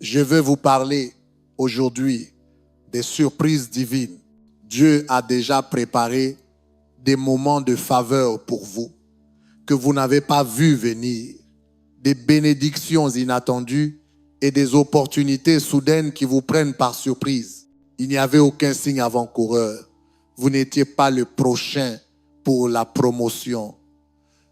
Je veux vous parler aujourd'hui des surprises divines. Dieu a déjà préparé des moments de faveur pour vous que vous n'avez pas vu venir, des bénédictions inattendues et des opportunités soudaines qui vous prennent par surprise. Il n'y avait aucun signe avant-coureur. Vous n'étiez pas le prochain pour la promotion.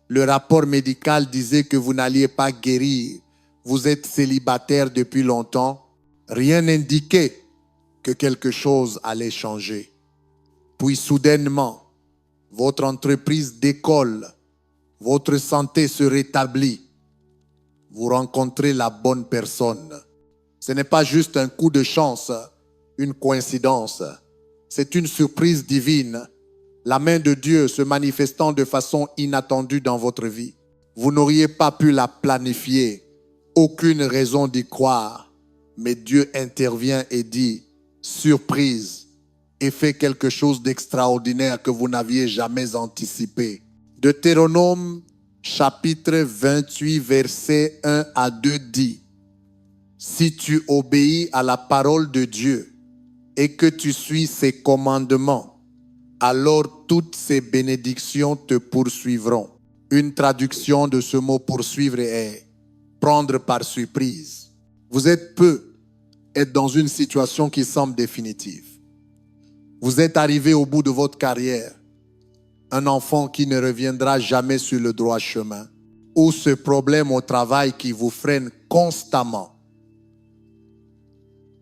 Le rapport médical disait que vous n'alliez pas guérir. Vous êtes célibataire depuis longtemps. Rien n'indiquait que quelque chose allait changer. Puis soudainement, votre entreprise décolle, votre santé se rétablit. Vous rencontrez la bonne personne. Ce n'est pas juste un coup de chance, une coïncidence. C'est une surprise divine. La main de Dieu se manifestant de façon inattendue dans votre vie. Vous n'auriez pas pu la planifier. Aucune raison d'y croire. Mais Dieu intervient et dit, surprise, et fait quelque chose d'extraordinaire que vous n'aviez jamais anticipé. Deutéronome chapitre 28, versets 1 à 2 dit, si tu obéis à la parole de Dieu et que tu suis ses commandements, alors toutes ces bénédictions te poursuivront. Une traduction de ce mot poursuivre est prendre par surprise. Vous êtes peu être dans une situation qui semble définitive. Vous êtes arrivé au bout de votre carrière, un enfant qui ne reviendra jamais sur le droit chemin, ou ce problème au travail qui vous freine constamment.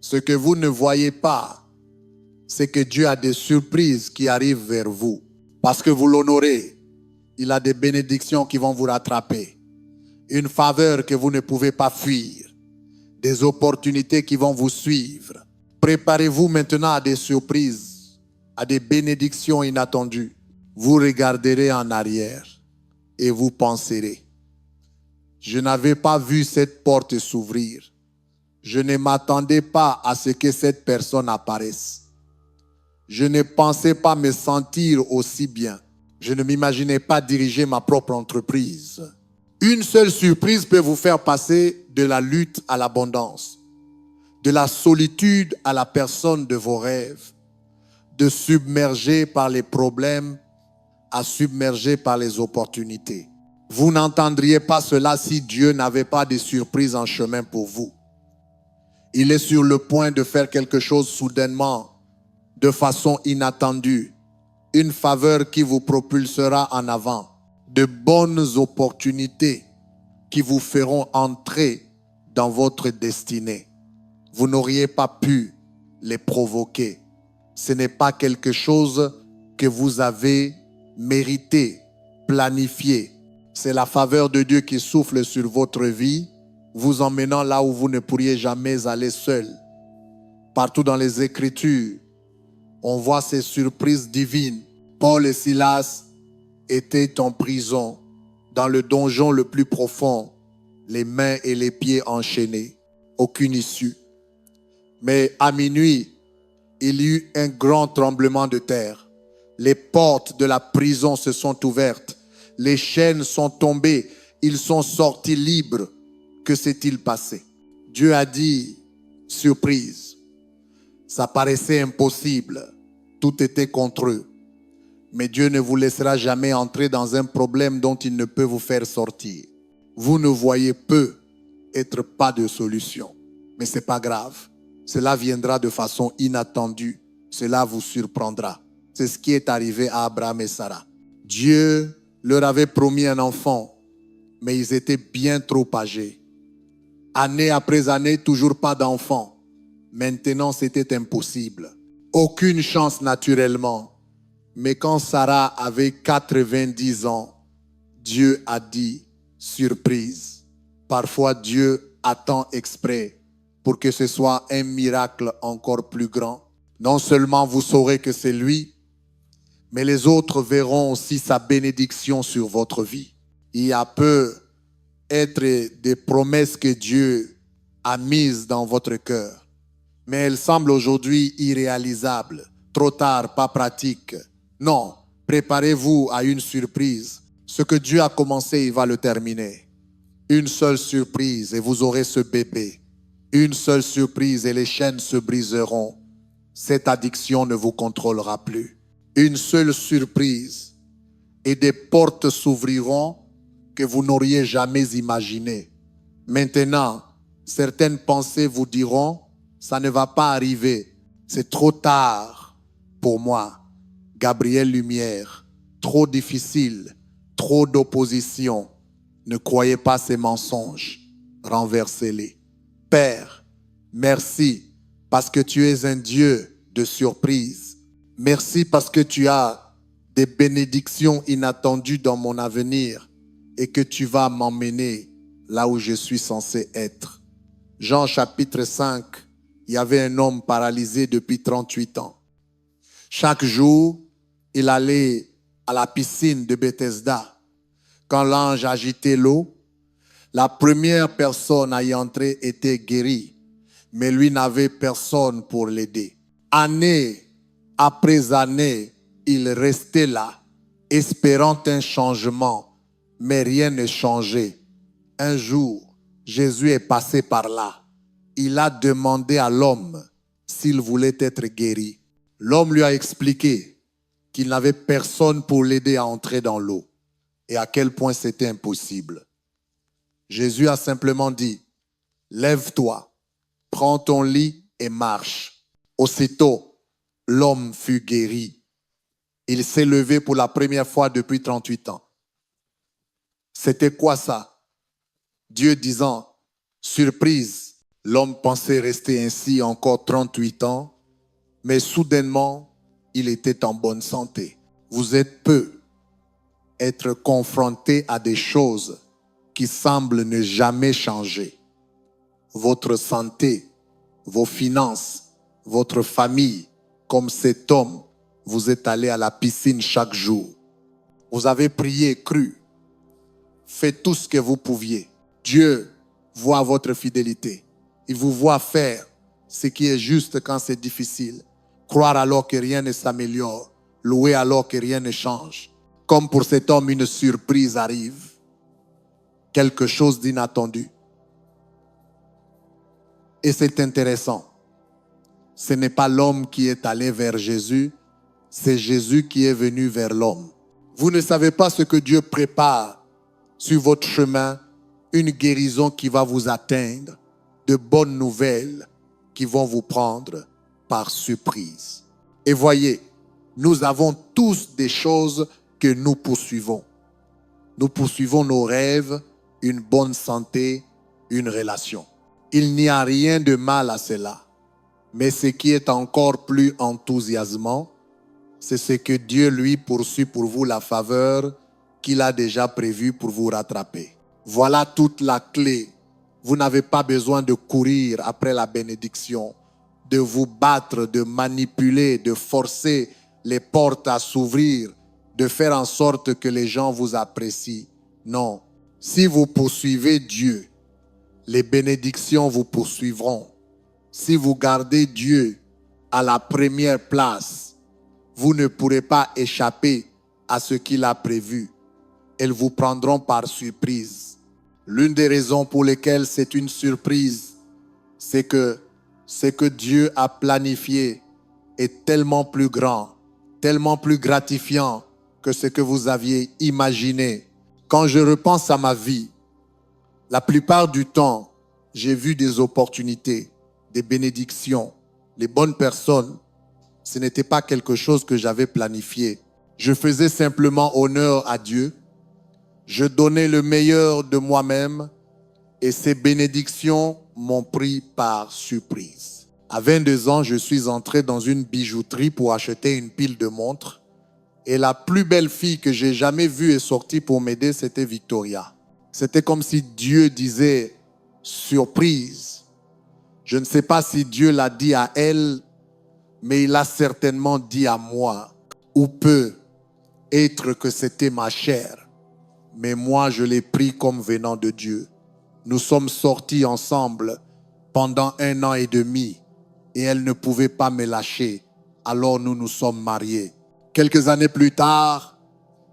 Ce que vous ne voyez pas, c'est que Dieu a des surprises qui arrivent vers vous. Parce que vous l'honorez, il a des bénédictions qui vont vous rattraper. Une faveur que vous ne pouvez pas fuir. Des opportunités qui vont vous suivre. Préparez-vous maintenant à des surprises, à des bénédictions inattendues. Vous regarderez en arrière et vous penserez, je n'avais pas vu cette porte s'ouvrir. Je ne m'attendais pas à ce que cette personne apparaisse. Je ne pensais pas me sentir aussi bien. Je ne m'imaginais pas diriger ma propre entreprise. Une seule surprise peut vous faire passer de la lutte à l'abondance, de la solitude à la personne de vos rêves, de submerger par les problèmes à submerger par les opportunités. Vous n'entendriez pas cela si Dieu n'avait pas de surprise en chemin pour vous. Il est sur le point de faire quelque chose soudainement, de façon inattendue, une faveur qui vous propulsera en avant, de bonnes opportunités qui vous feront entrer dans votre destinée. Vous n'auriez pas pu les provoquer. Ce n'est pas quelque chose que vous avez mérité, planifié. C'est la faveur de Dieu qui souffle sur votre vie, vous emmenant là où vous ne pourriez jamais aller seul. Partout dans les Écritures, on voit ces surprises divines. Paul et Silas étaient en prison, dans le donjon le plus profond, les mains et les pieds enchaînés, aucune issue. Mais à minuit, il y eut un grand tremblement de terre. Les portes de la prison se sont ouvertes. Les chaînes sont tombées. Ils sont sortis libres. Que s'est-il passé? Dieu a dit, surprise. Ça paraissait impossible. Tout était contre eux. Mais Dieu ne vous laissera jamais entrer dans un problème dont il ne peut vous faire sortir. Vous ne voyez peu être pas de solution. Mais ce n'est pas grave. Cela viendra de façon inattendue. Cela vous surprendra. C'est ce qui est arrivé à Abraham et Sarah. Dieu leur avait promis un enfant, mais ils étaient bien trop âgés. Année après année, toujours pas d'enfant. Maintenant, c'était impossible. Aucune chance naturellement. Mais quand Sarah avait 90 ans, Dieu a dit, surprise. Parfois, Dieu attend exprès pour que ce soit un miracle encore plus grand. Non seulement vous saurez que c'est lui, mais les autres verront aussi sa bénédiction sur votre vie. Il y a peut être des promesses que Dieu a mises dans votre cœur, mais elles semblent aujourd'hui irréalisables, trop tard, pas pratiques. Non, préparez-vous à une surprise. Ce que Dieu a commencé, il va le terminer. Une seule surprise et vous aurez ce bébé. Une seule surprise et les chaînes se briseront. Cette addiction ne vous contrôlera plus. Une seule surprise et des portes s'ouvriront que vous n'auriez jamais imaginées. Maintenant, certaines pensées vous diront, ça ne va pas arriver. C'est trop tard pour moi. Gabriel Lumière, trop difficile, trop d'opposition. Ne croyez pas ces mensonges. Renversez-les. Père, merci parce que tu es un Dieu de surprise. Merci parce que tu as des bénédictions inattendues dans mon avenir et que tu vas m'emmener là où je suis censé être. Jean chapitre 5, il y avait un homme paralysé depuis 38 ans. Chaque jour, il allait à la piscine de Bethesda. Quand l'ange agitait l'eau, la première personne à y entrer était guérie, mais lui n'avait personne pour l'aider. Année après année, il restait là, espérant un changement, mais rien ne changeait. Un jour, Jésus est passé par là. Il a demandé à l'homme s'il voulait être guéri. L'homme lui a expliqué qu'il n'avait personne pour l'aider à entrer dans l'eau et à quel point c'était impossible. Jésus a simplement dit, lève-toi, prends ton lit et marche. Aussitôt, l'homme fut guéri. Il s'est levé pour la première fois depuis 38 ans. C'était quoi ça? Dieu disant, surprise, l'homme pensait rester ainsi encore 38 ans, mais soudainement, il était en bonne santé. Vous êtes peu être confronté à des choses qui semblent ne jamais changer. Votre santé, vos finances, votre famille, comme cet homme, vous êtes allé à la piscine chaque jour. Vous avez prié, cru, fait tout ce que vous pouviez. Dieu voit votre fidélité. Il vous voit faire ce qui est juste quand c'est difficile. Croire alors que rien ne s'améliore. Louer alors que rien ne change. Comme pour cet homme, une surprise arrive. Quelque chose d'inattendu. Et c'est intéressant. Ce n'est pas l'homme qui est allé vers Jésus, c'est Jésus qui est venu vers l'homme. Vous ne savez pas ce que Dieu prépare sur votre chemin, une guérison qui va vous atteindre, de bonnes nouvelles qui vont vous prendre par surprise. Et voyez, nous avons tous des choses que nous poursuivons. Nous poursuivons nos rêves, une bonne santé, une relation. Il n'y a rien de mal à cela. Mais ce qui est encore plus enthousiasmant, c'est ce que Dieu lui poursuit pour vous la faveur qu'il a déjà prévue pour vous rattraper. Voilà toute la clé. Vous n'avez pas besoin de courir après la bénédiction, de vous battre, de manipuler, de forcer les portes à s'ouvrir, de faire en sorte que les gens vous apprécient. Non. Si vous poursuivez Dieu, les bénédictions vous poursuivront. Si vous gardez Dieu à la première place, vous ne pourrez pas échapper à ce qu'il a prévu. Elles vous prendront par surprise. L'une des raisons pour lesquelles c'est une surprise, c'est que ce que Dieu a planifié est tellement plus grand, tellement plus gratifiant que ce que vous aviez imaginé. Quand je repense à ma vie, la plupart du temps, j'ai vu des opportunités, des bénédictions, les bonnes personnes. Ce n'était pas quelque chose que j'avais planifié. Je faisais simplement honneur à Dieu. Je donnais le meilleur de moi-même et ces bénédictions m'ont pris par surprise. À 22 ans, je suis entré dans une bijouterie pour acheter une pile de montres. Et la plus belle fille que j'ai jamais vue est sortie pour m'aider, c'était Victoria. C'était comme si Dieu disait, surprise. Je ne sais pas si Dieu l'a dit à elle, mais il a certainement dit à moi, ou peut être que c'était ma chair. Mais moi, je l'ai pris comme venant de Dieu. Nous sommes sortis ensemble pendant 1 an et demi et elle ne pouvait pas me lâcher. Alors nous nous sommes mariés. Quelques années plus tard,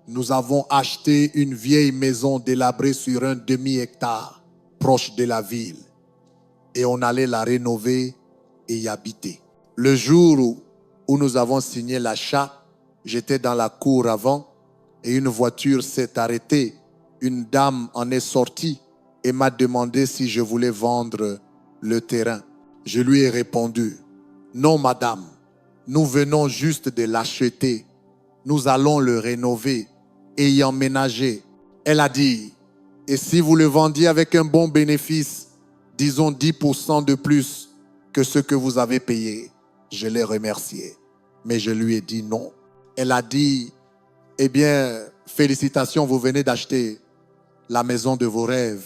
nous avons acheté une vieille maison délabrée sur un demi-hectare proche de la ville. et on allait la rénover et y habiter. Le jour où nous avons signé l'achat, j'étais dans la cour avant et une voiture s'est arrêtée. Une dame en est sortie et m'a demandé si je voulais vendre le terrain. Je lui ai répondu, non madame, nous venons juste de l'acheter. Nous allons le rénover et y emménager. Elle a dit, et si vous le vendiez avec un bon bénéfice, disons 10% de plus que ce que vous avez payé. Je l'ai remercié, mais je lui ai dit non. Elle a dit, eh bien, félicitations, vous venez d'acheter la maison de vos rêves.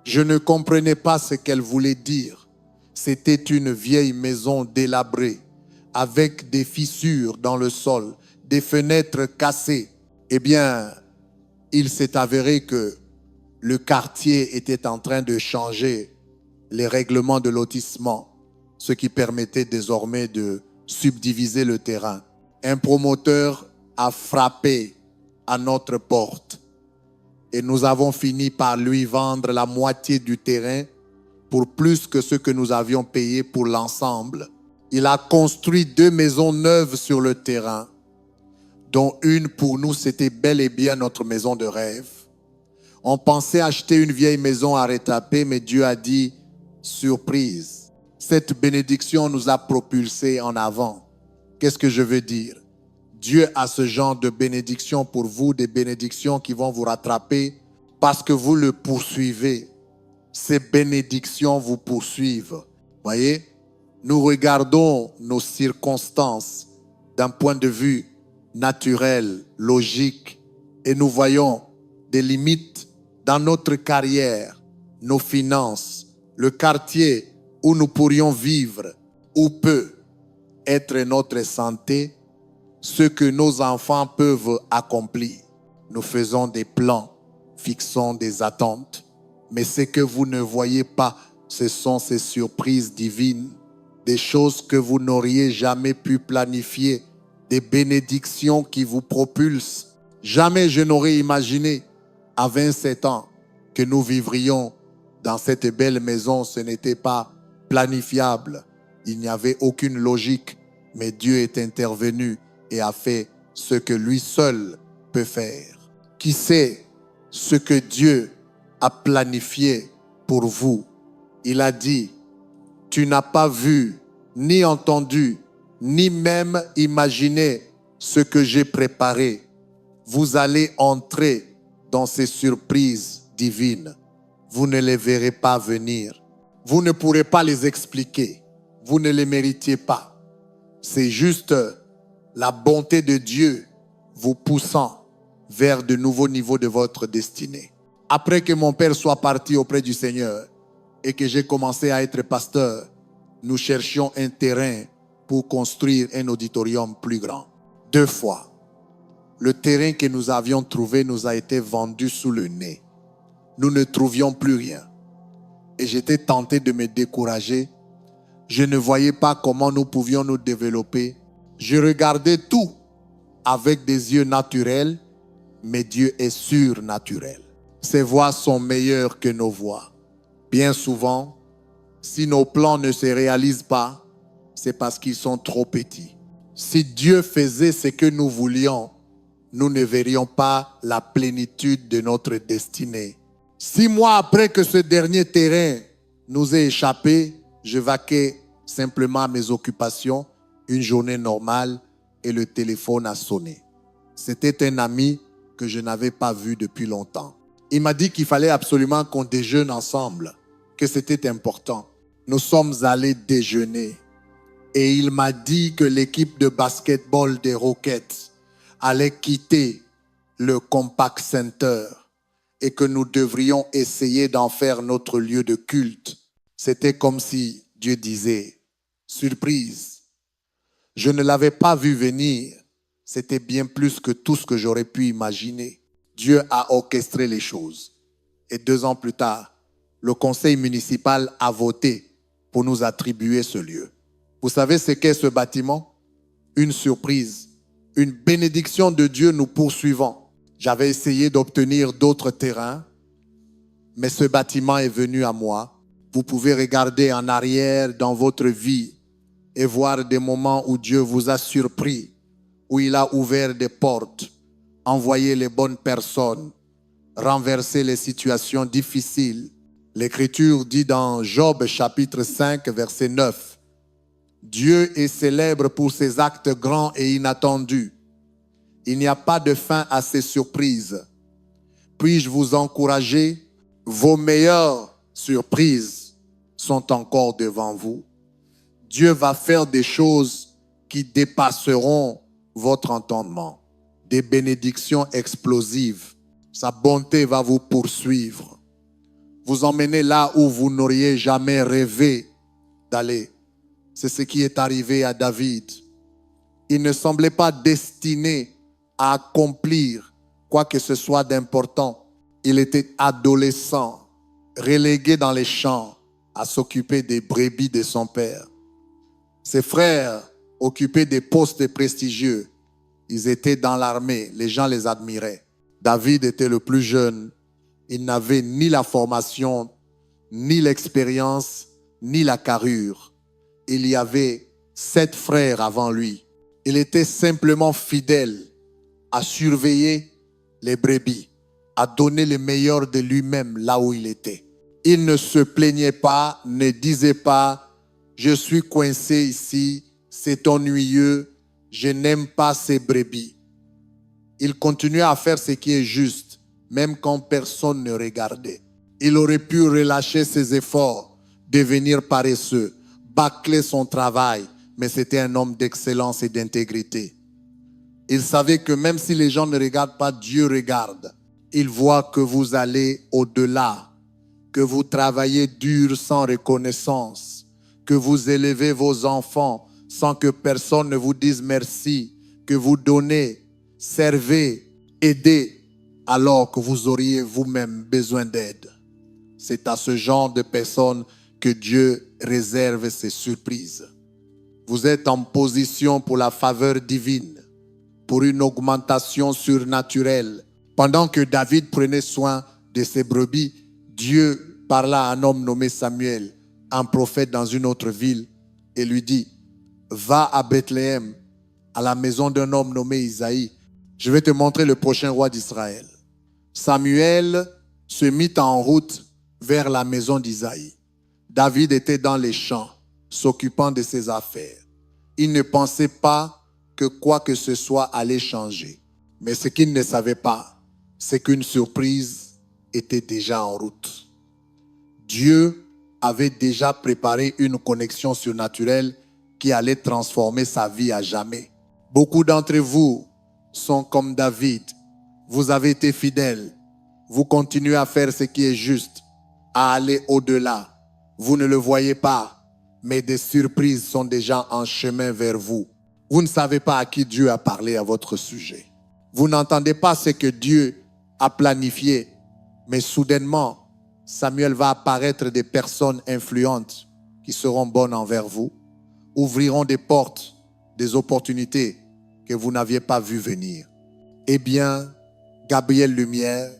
Je ne comprenais pas ce qu'elle voulait dire. C'était une vieille maison délabrée, avec des fissures dans le sol, des fenêtres cassées. Eh bien, il s'est avéré que le quartier était en train de changer les règlements de lotissement, ce qui permettait désormais de subdiviser le terrain. Un promoteur a frappé à notre porte et nous avons fini par lui vendre la moitié du terrain pour plus que ce que nous avions payé pour l'ensemble. Il a construit 2 maisons neuves sur le terrain, dont une pour nous, c'était bel et bien notre maison de rêve. On pensait acheter une vieille maison à retaper, mais Dieu a dit, surprise. Cette bénédiction nous a propulsés en avant. Qu'est-ce que je veux dire? Dieu a ce genre de bénédictions pour vous, des bénédictions qui vont vous rattraper parce que vous le poursuivez. Ces bénédictions vous poursuivent. Voyez, nous regardons nos circonstances d'un point de vue naturel, logique, et nous voyons des limites dans notre carrière, nos finances, le quartier où nous pourrions vivre, où peut être notre santé, ce que nos enfants peuvent accomplir. Nous faisons des plans, fixons des attentes, mais ce que vous ne voyez pas, ce sont ces surprises divines, des choses que vous n'auriez jamais pu planifier, des bénédictions qui vous propulsent. Jamais je n'aurais imaginé à 27 ans que nous vivrions dans cette belle maison. Ce n'était pas planifiable. Il n'y avait aucune logique, mais Dieu est intervenu et a fait ce que lui seul peut faire. Qui sait ce que Dieu a planifié pour vous? Il a dit, tu n'as pas vu, ni entendu, ni même imaginé ce que j'ai préparé. Vous allez entrer dans ces surprises divines. Vous ne les verrez pas venir. Vous ne pourrez pas les expliquer. Vous ne les méritiez pas. C'est juste la bonté de Dieu vous poussant vers de nouveaux niveaux de votre destinée. Après que mon père soit parti auprès du Seigneur et que j'ai commencé à être pasteur, nous cherchions un terrain pour construire un auditorium plus grand. 2 fois, le terrain que nous avions trouvé nous a été vendu sous le nez. Nous ne trouvions plus rien. Et j'étais tenté de me décourager. Je ne voyais pas comment nous pouvions nous développer. Je regardais tout avec des yeux naturels, mais Dieu est surnaturel. Ses voies sont meilleures que nos voies. Bien souvent, si nos plans ne se réalisent pas, c'est parce qu'ils sont trop petits. Si Dieu faisait ce que nous voulions, nous ne verrions pas la plénitude de notre destinée. 6 mois après que ce dernier terrain nous ait échappé, je vaquais simplement à mes occupations, une journée normale, et le téléphone a sonné. C'était un ami que je n'avais pas vu depuis longtemps. Il m'a dit qu'il fallait absolument qu'on déjeune ensemble, que c'était important. Nous sommes allés déjeuner et il m'a dit que l'équipe de basketball des Rockets allait quitter le Compaq Center et que nous devrions essayer d'en faire notre lieu de culte. C'était comme si Dieu disait, surprise, je ne l'avais pas vu venir. C'était bien plus que tout ce que j'aurais pu imaginer. Dieu a orchestré les choses. Et 2 ans plus tard, le conseil municipal a voté pour nous attribuer ce lieu. Vous savez ce qu'est ce bâtiment? Une surprise, une bénédiction de Dieu nous poursuivant. J'avais essayé d'obtenir d'autres terrains, mais ce bâtiment est venu à moi. Vous pouvez regarder en arrière dans votre vie et voir des moments où Dieu vous a surpris, où il a ouvert des portes, envoyé les bonnes personnes, renversé les situations difficiles. L'Écriture dit dans Job chapitre 5 verset 9, « Dieu est célèbre pour ses actes grands et inattendus. Il n'y a pas de fin à ses surprises. Puis-je vous encourager? Vos meilleures surprises sont encore devant vous. » Dieu va faire des choses qui dépasseront votre entendement. Des bénédictions explosives. Sa bonté va vous poursuivre. Vous emmener là où vous n'auriez jamais rêvé d'aller. C'est ce qui est arrivé à David. Il ne semblait pas destiné à accomplir quoi que ce soit d'important. Il était adolescent, relégué dans les champs, à s'occuper des brebis de son père. Ses frères occupaient des postes prestigieux. Ils étaient dans l'armée, les gens les admiraient. David était le plus jeune. Il n'avait ni la formation, ni l'expérience, ni la carrure. Il y avait 7 frères avant lui. Il était simplement fidèle à surveiller les brebis, à donner le meilleur de lui-même là où il était. Il ne se plaignait pas, ne disait pas « Je suis coincé ici, c'est ennuyeux, je n'aime pas ces brebis. » Il continuait à faire ce qui est juste, même quand personne ne regardait. Il aurait pu relâcher ses efforts, devenir paresseux, bâcler son travail, mais c'était un homme d'excellence et d'intégrité. Il savait que même si les gens ne regardent pas, Dieu regarde. Il voit que vous allez au-delà, que vous travaillez dur sans reconnaissance, que vous élevez vos enfants sans que personne ne vous dise merci, que vous donnez, servez, aidez, alors que vous auriez vous-même besoin d'aide. C'est à ce genre de personnes que Dieu réserve ses surprises. Vous êtes en position pour la faveur divine, pour une augmentation surnaturelle. Pendant que David prenait soin de ses brebis, Dieu parla à un homme nommé Samuel, un prophète dans une autre ville, et lui dit, « Va à Bethléem, à la maison d'un homme nommé Isaïe. Je vais te montrer le prochain roi d'Israël. » Samuel se mit en route vers la maison d'Isaïe. David était dans les champs, s'occupant de ses affaires. Il ne pensait pas que quoi que ce soit allait changer. Mais ce qu'il ne savait pas, c'est qu'une surprise était déjà en route. Dieu avait déjà préparé une connexion surnaturelle qui allait transformer sa vie à jamais. Beaucoup d'entre vous sont comme David. Vous avez été fidèles. Vous continuez à faire ce qui est juste, à aller au-delà. Vous ne le voyez pas, mais des surprises sont déjà en chemin vers vous. Vous ne savez pas à qui Dieu a parlé à votre sujet. Vous n'entendez pas ce que Dieu a planifié, mais soudainement, Samuel va apparaître des personnes influentes qui seront bonnes envers vous, ouvriront des portes, des opportunités que vous n'aviez pas vues venir. Eh bien, Gabriel Lumière,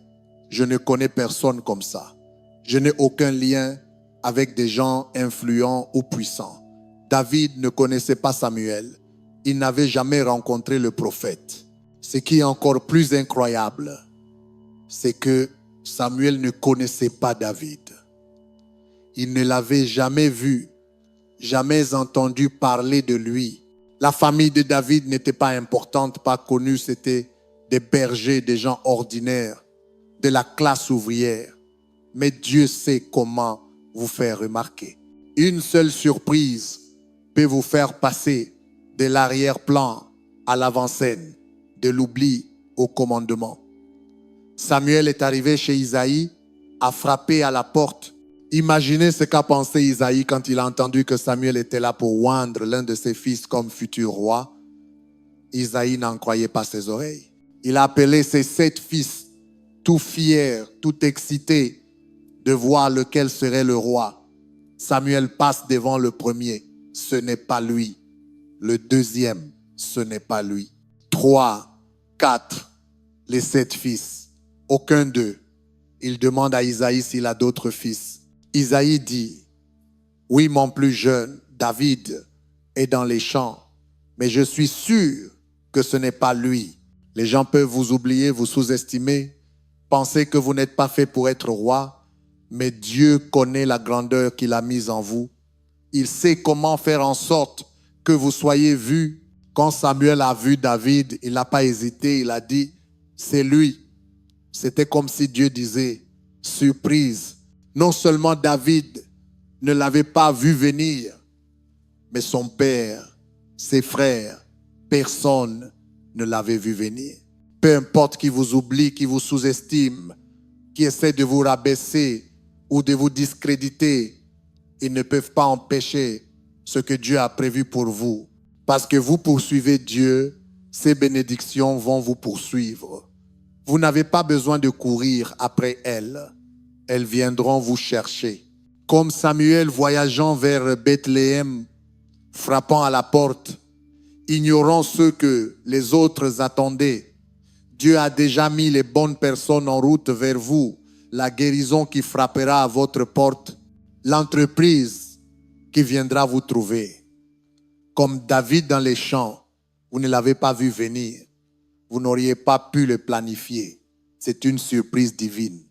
je ne connais personne comme ça. Je n'ai aucun lien avec des gens influents ou puissants. David ne connaissait pas Samuel. Il n'avait jamais rencontré le prophète. Ce qui est encore plus incroyable, c'est que Samuel ne connaissait pas David. Il ne l'avait jamais vu, jamais entendu parler de lui. La famille de David n'était pas importante, pas connue. C'était des bergers, des gens ordinaires, de la classe ouvrière. Mais Dieu sait comment vous faire remarquer. Une seule surprise peut vous faire passer de l'arrière-plan à l'avant-scène, de l'oubli au commandement. Samuel est arrivé chez Isaïe, a frappé à la porte. Imaginez ce qu'a pensé Isaïe quand il a entendu que Samuel était là pour oindre l'un de ses fils comme futur roi. Isaïe n'en croyait pas ses oreilles. Il a appelé ses 7 fils, tout fiers, tout excités de voir lequel serait le roi. Samuel passe devant le premier. Ce n'est pas lui. Le deuxième, ce n'est pas lui. 3, 4, les 7 fils. Aucun d'eux. Il demande à Isaïe s'il a d'autres fils. Isaïe dit, oui, mon plus jeune, David, est dans les champs, mais je suis sûr que ce n'est pas lui. Les gens peuvent vous oublier, vous sous-estimer, penser que vous n'êtes pas fait pour être roi, mais Dieu connaît la grandeur qu'il a mise en vous. Il sait comment faire en sorte que vous soyez vus. Quand Samuel a vu David, il n'a pas hésité, il a dit, c'est lui. C'était comme si Dieu disait, surprise. Non seulement David ne l'avait pas vu venir, mais son père, ses frères, personne ne l'avait vu venir. Peu importe qui vous oublie, qui vous sous-estime, qui essaie de vous rabaisser ou de vous discréditer, ils ne peuvent pas empêcher ce que Dieu a prévu pour vous. Parce que vous poursuivez Dieu, ces bénédictions vont vous poursuivre. Vous n'avez pas besoin de courir après elles. Elles viendront vous chercher. Comme Samuel voyageant vers Bethléem, frappant à la porte, ignorant ce que les autres attendaient. Dieu a déjà mis les bonnes personnes en route vers vous. La guérison qui frappera à votre porte, l'entreprise qui viendra vous trouver. Comme David dans les champs, vous ne l'avez pas vu venir. Vous n'auriez pas pu le planifier. C'est une surprise divine.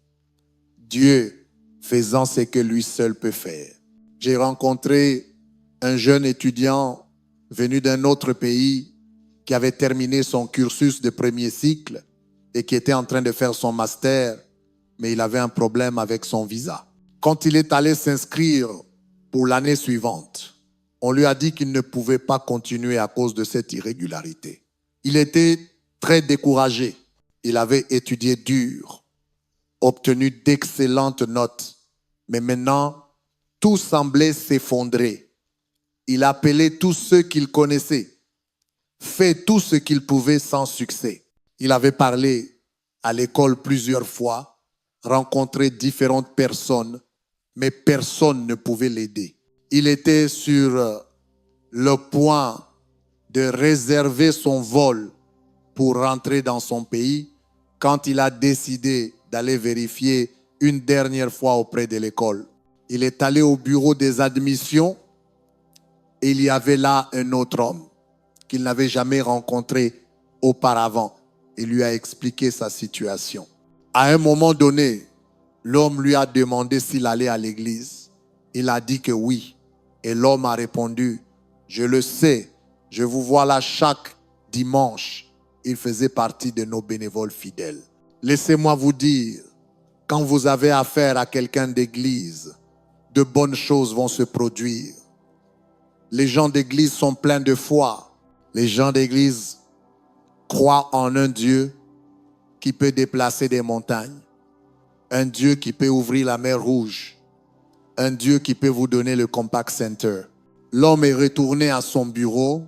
Dieu faisant ce que lui seul peut faire. J'ai rencontré un jeune étudiant venu d'un autre pays qui avait terminé son cursus de premier cycle et qui était en train de faire son master, mais il avait un problème avec son visa. Quand il est allé s'inscrire pour l'année suivante, on lui a dit qu'il ne pouvait pas continuer à cause de cette irrégularité. Il était très découragé. Il avait étudié dur, obtenu d'excellentes notes, mais maintenant, tout semblait s'effondrer. Il appelait tous ceux qu'il connaissait, fait tout ce qu'il pouvait sans succès. Il avait parlé à l'école plusieurs fois, rencontré différentes personnes, mais personne ne pouvait l'aider. Il était sur le point de réserver son vol pour rentrer dans son pays quand il a décidé d'aller vérifier une dernière fois auprès de l'école. Il est allé au bureau des admissions et il y avait là un autre homme qu'il n'avait jamais rencontré auparavant. Il lui a expliqué sa situation. À un moment donné, l'homme lui a demandé s'il allait à l'église. Il a dit que oui. Et l'homme a répondu, je le sais, je vous vois là chaque dimanche. Il faisait partie de nos bénévoles fidèles. Laissez-moi vous dire, quand vous avez affaire à quelqu'un d'église, de bonnes choses vont se produire. Les gens d'église sont pleins de foi. Les gens d'église croient en un Dieu qui peut déplacer des montagnes. Un Dieu qui peut ouvrir la mer Rouge. Un Dieu qui peut vous donner le Compact Center. L'homme est retourné à son bureau,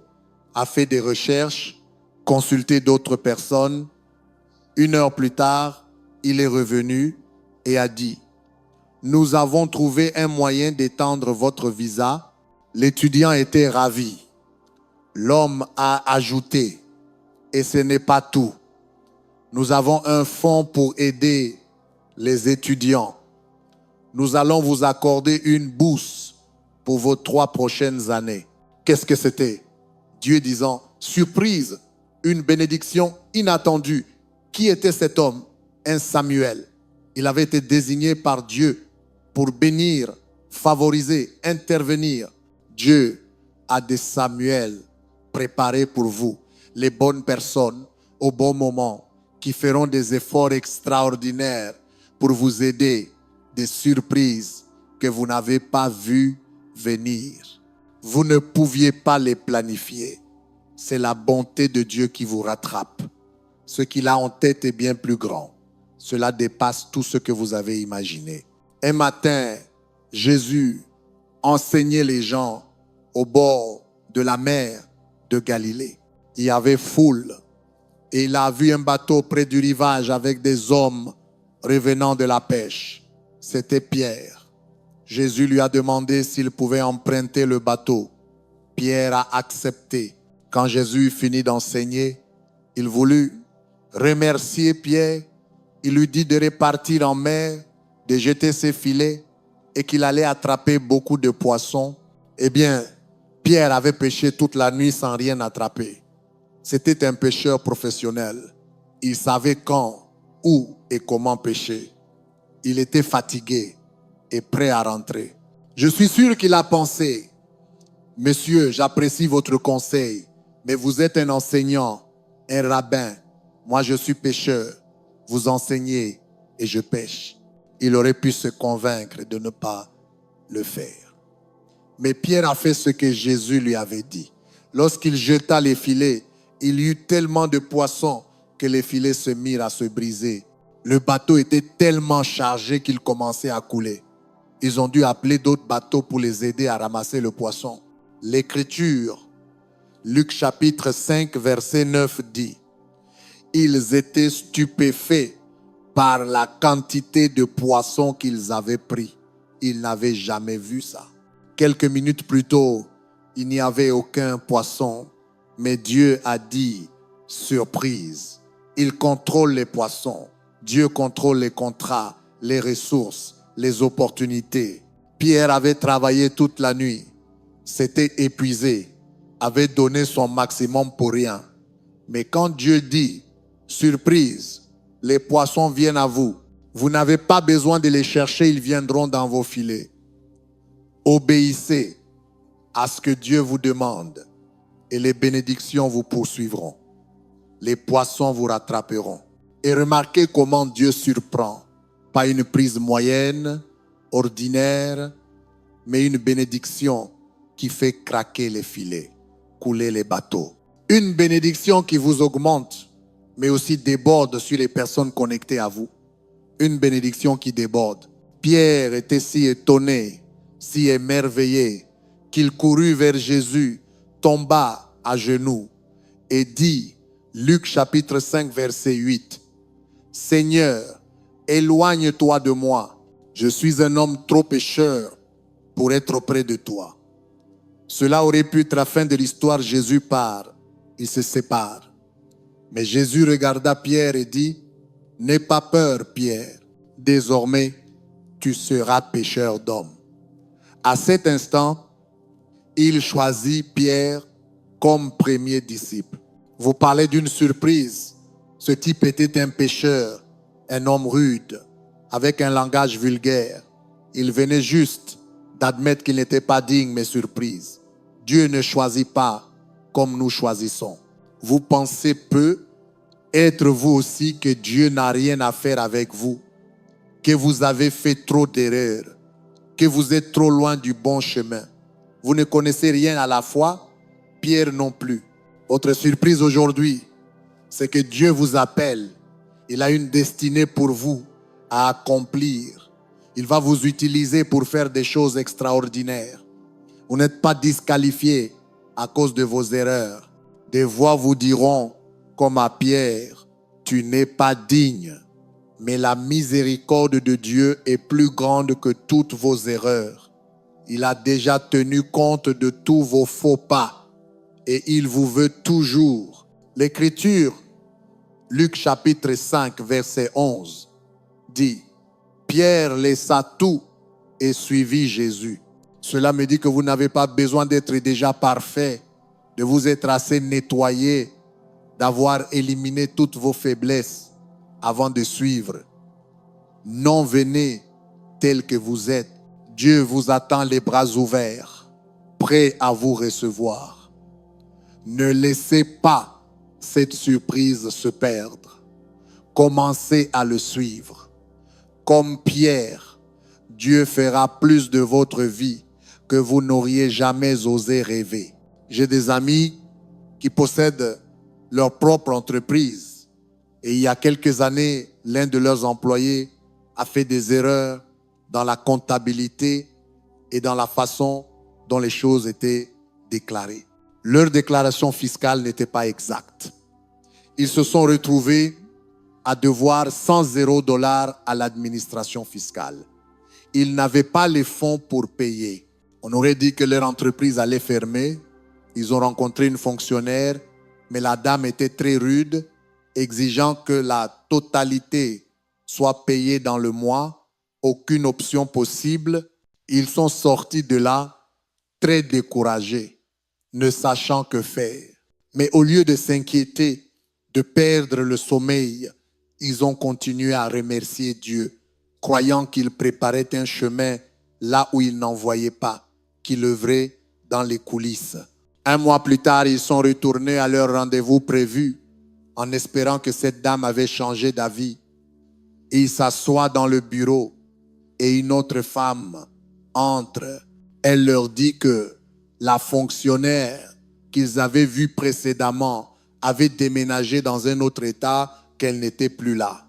a fait des recherches, consulté d'autres personnes. 1 heure plus tard, il est revenu et a dit, nous avons trouvé un moyen d'étendre votre visa. L'étudiant était ravi. L'homme a ajouté, et ce n'est pas tout. Nous avons un fonds pour aider les étudiants. Nous allons vous accorder une bourse pour vos 3 prochaines années. Qu'est-ce que c'était? Dieu disant, surprise, une bénédiction inattendue. Qui était cet homme? Un Samuel. Il avait été désigné par Dieu pour bénir, favoriser, intervenir. Dieu a des Samuels préparés pour vous. Les bonnes personnes au bon moment qui feront des efforts extraordinaires pour vous aider. Des surprises que vous n'avez pas vues venir. Vous ne pouviez pas les planifier. C'est la bonté de Dieu qui vous rattrape. Ce qu'il a en tête est bien plus grand. Cela dépasse tout ce que vous avez imaginé. Un matin, Jésus enseignait les gens au bord de la mer de Galilée. Il y avait foule et il a vu un bateau près du rivage avec des hommes revenant de la pêche. C'était Pierre. Jésus lui a demandé s'il pouvait emprunter le bateau. Pierre a accepté. Quand Jésus finit d'enseigner, il voulut remercier Pierre. Il lui dit de repartir en mer, de jeter ses filets. et qu'il allait attraper beaucoup de poissons, eh bien, Pierre avait pêché toute la nuit sans rien attraper. C'était un pêcheur professionnel. Il savait quand, où et comment pêcher. Il était fatigué et prêt à rentrer. Je suis sûr qu'il a pensé, monsieur, j'apprécie votre conseil, mais vous êtes un enseignant, un rabbin. Moi, je suis pêcheur. Vous enseignez et je pêche. Il aurait pu se convaincre de ne pas le faire. Mais Pierre a fait ce que Jésus lui avait dit. Lorsqu'il jeta les filets, il y eut tellement de poissons que les filets se mirent à se briser. Le bateau était tellement chargé qu'il commençait à couler. Ils ont dû appeler d'autres bateaux pour les aider à ramasser le poisson. L'Écriture, Luc chapitre 5, verset 9 dit, « Ils étaient stupéfaits par la quantité de poissons qu'ils avaient pris. » Ils n'avaient jamais vu ça. Quelques minutes plus tôt, il n'y avait aucun poisson, mais Dieu a dit, surprise, il contrôle les poissons. Dieu contrôle les contrats, les ressources, les opportunités. Pierre avait travaillé toute la nuit, s'était épuisé, avait donné son maximum pour rien. Mais quand Dieu dit, surprise, les poissons viennent à vous, vous n'avez pas besoin de les chercher, ils viendront dans vos filets. Obéissez à ce que Dieu vous demande et les bénédictions vous poursuivront. Les poissons vous rattraperont. Et remarquez comment Dieu surprend. Pas une prise moyenne, ordinaire, mais une bénédiction qui fait craquer les filets, couler les bateaux. Une bénédiction qui vous augmente, mais aussi déborde sur les personnes connectées à vous. Une bénédiction qui déborde. Pierre était si étonné, si émerveillé, qu'il courut vers Jésus, tomba à genoux et dit, Luc chapitre 5, verset 8, « Seigneur, éloigne-toi de moi, je suis un homme trop pécheur pour être auprès de toi. » Cela aurait pu être la fin de l'histoire. Jésus part, il se sépare. Mais Jésus regarda Pierre et dit, « N'aie pas peur, Pierre, désormais tu seras pêcheur d'hommes. » À cet instant, il choisit Pierre comme premier disciple. Vous parlez d'une surprise. Ce type était un pécheur, un homme rude, avec un langage vulgaire. Il venait juste d'admettre qu'il n'était pas digne, mais surprise. Dieu ne choisit pas comme nous choisissons. Vous pensez peu, être vous aussi que Dieu n'a rien à faire avec vous, que vous avez fait trop d'erreurs, que vous êtes trop loin du bon chemin. Vous ne connaissez rien à la foi, Pierre non plus. Votre surprise aujourd'hui, c'est que Dieu vous appelle. Il a une destinée pour vous à accomplir. Il va vous utiliser pour faire des choses extraordinaires. Vous n'êtes pas disqualifié à cause de vos erreurs. Des voix vous diront, comme à Pierre, tu n'es pas digne. Mais la miséricorde de Dieu est plus grande que toutes vos erreurs. Il a déjà tenu compte de tous vos faux pas. Et il vous veut toujours. L'Écriture, Luc chapitre 5, verset 11, dit, Pierre laissa tout et suivit Jésus. Cela me dit que vous n'avez pas besoin d'être déjà parfait, de vous être assez nettoyé, d'avoir éliminé toutes vos faiblesses avant de suivre. Non, venez tel que vous êtes. Dieu vous attend les bras ouverts, prêt à vous recevoir. Ne laissez pas cette surprise se perdre. Commencez à le suivre. Comme Pierre, Dieu fera plus de votre vie que vous n'auriez jamais osé rêver. J'ai des amis qui possèdent leur propre entreprise. Et il y a quelques années, l'un de leurs employés a fait des erreurs dans la comptabilité et dans la façon dont les choses étaient déclarées. Leur déclaration fiscale n'était pas exacte. Ils se sont retrouvés à devoir 100 $ à l'administration fiscale. Ils n'avaient pas les fonds pour payer. On aurait dit que leur entreprise allait fermer. Ils ont rencontré une fonctionnaire, mais la dame était très rude, exigeant que la totalité soit payée dans le mois, aucune option possible. Ils sont sortis de là très découragés, ne sachant que faire. Mais au lieu de s'inquiéter, de perdre le sommeil, ils ont continué à remercier Dieu, croyant qu'il préparait un chemin là où ils n'en voyaient pas, qu'il œuvrait dans les coulisses. Un mois plus tard, ils sont retournés à leur rendez-vous prévu, en espérant que cette dame avait changé d'avis. Ils s'assoient dans le bureau et une autre femme entre. Elle leur dit que la fonctionnaire qu'ils avaient vue précédemment avait déménagé dans un autre état, qu'elle n'était plus là.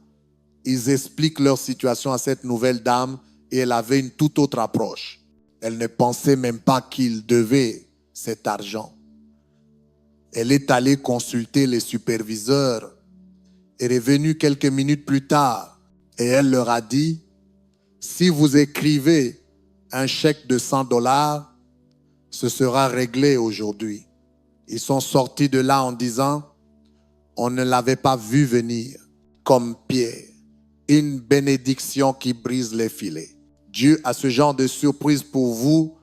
Ils expliquent leur situation à cette nouvelle dame et elle avait une toute autre approche. Elle ne pensait même pas qu'ils devaient cet argent. Elle est allée consulter les superviseurs et est revenue quelques minutes plus tard et elle leur a dit: si vous écrivez un chèque de $100, ce sera réglé aujourd'hui. Ils sont sortis de là en disant: on ne l'avait pas vu venir, comme Pierre. Une bénédiction qui brise les filets. Dieu a ce genre de surprise pour vous,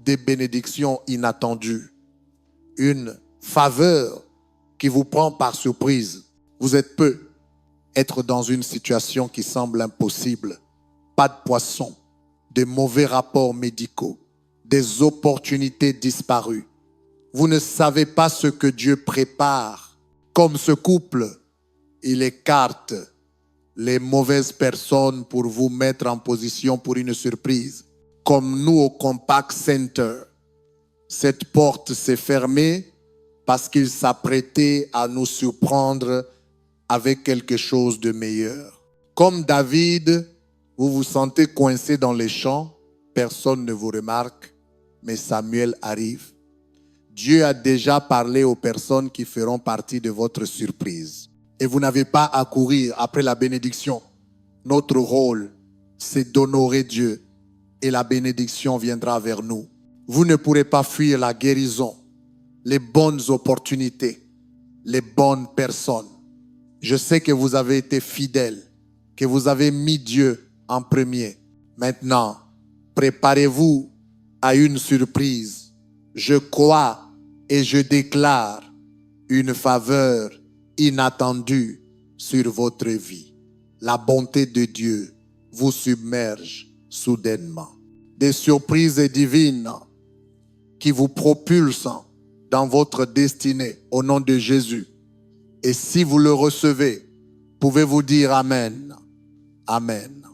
des bénédictions inattendues. Une faveur qui vous prend par surprise. Vous êtes peu être dans une situation qui semble impossible. Pas de poisson, de mauvais rapports médicaux, des opportunités disparues. Vous ne savez pas ce que Dieu prépare. Comme ce couple, il écarte les mauvaises personnes pour vous mettre en position pour une surprise. Comme nous au Compact Center, cette porte s'est fermée parce qu'il s'apprêtait à nous surprendre avec quelque chose de meilleur. Comme David, vous vous sentez coincé dans les champs, personne ne vous remarque, mais Samuel arrive. Dieu a déjà parlé aux personnes qui feront partie de votre surprise. Et vous n'avez pas à courir après la bénédiction. Notre rôle, c'est d'honorer Dieu et la bénédiction viendra vers nous. Vous ne pourrez pas fuir la guérison, les bonnes opportunités, les bonnes personnes. Je sais que vous avez été fidèles, que vous avez mis Dieu en premier. Maintenant, préparez-vous à une surprise. Je crois et je déclare une faveur inattendue sur votre vie. La bonté de Dieu vous submerge soudainement. Des surprises divines qui vous propulsent dans votre destinée au nom de Jésus. Et si vous le recevez, pouvez-vous dire Amen. Amen.